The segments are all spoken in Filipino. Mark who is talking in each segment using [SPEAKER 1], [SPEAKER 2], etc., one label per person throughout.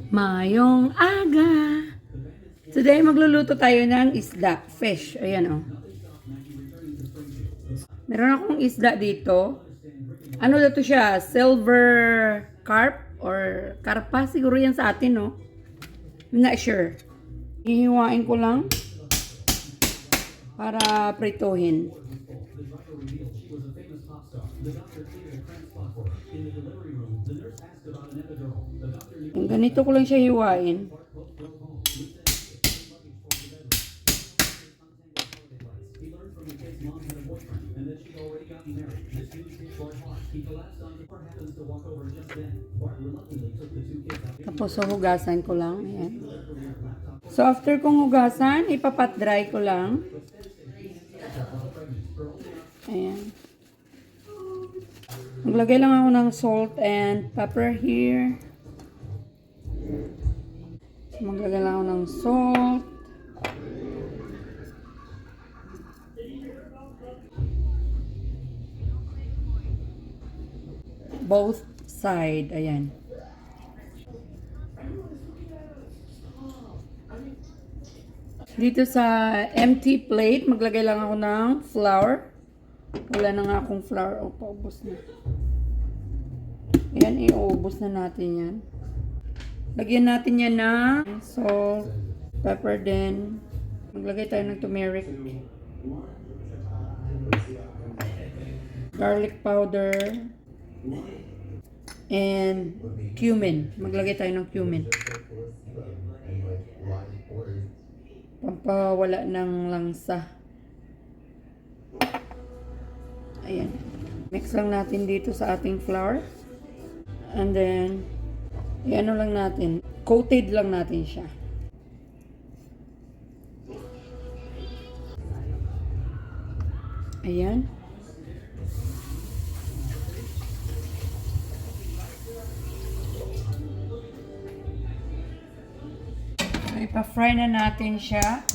[SPEAKER 1] Mayong aga! Today magluluto tayo ng isda, fish. Ayan o. Meron akong isda dito. Ano na to siya? Silver carp or karpa? Siguro yan sa atin, no? I'm not sure. Hihiwain ko lang para prituhin. Yung ganito ko lang siya hiwain. Tapos hugasan ko lang. Ayan. So after kong hugasan, ipapat dry ko lang. Ayan. Maglagay lang ako ng salt and pepper here. So, maglagay lang ako ng salt. Both side. Ayan. Dito sa empty plate, maglagay lang ako ng flour. Wala na nga akong flour. O, paubos na. Ayan, iubos na natin yan. Lagyan natin yan na salt, pepper din. Maglagay tayo ng turmeric. Garlic powder. And cumin. Maglagay tayo ng cumin. Pampawala ng langsa. Ayan. Mix lang natin dito sa ating flour. And then, ano lang natin. Coated lang natin siya. Ayan. So, ipa-fry na natin siya.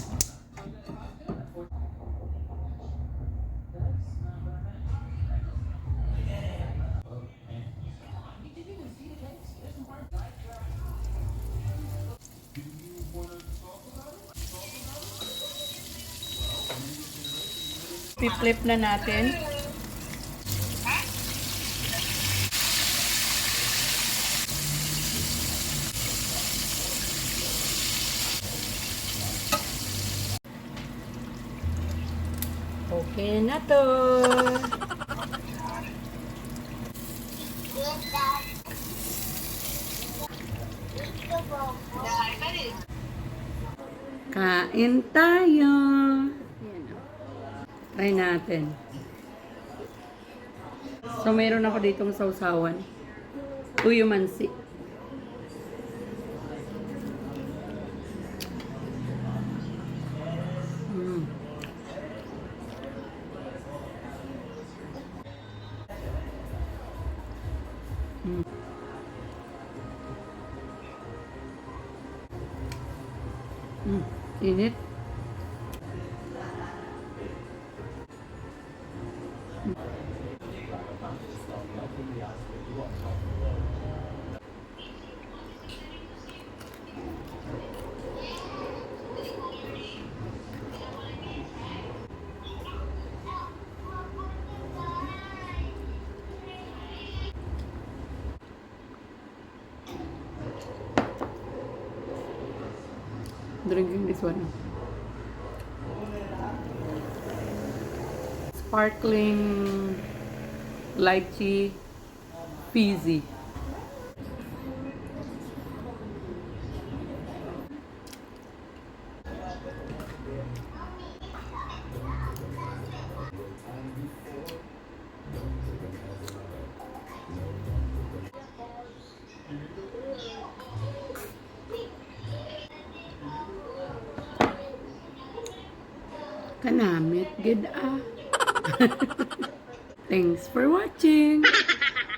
[SPEAKER 1] I-flip na natin. Okay na to. Kain tayo. Try natin. So, mayroon ako ditong sausawan. Tuyo mansi. Init. Drinking this one. Sparkling lychee fizzy. Kanamit, good ah. Thanks for watching.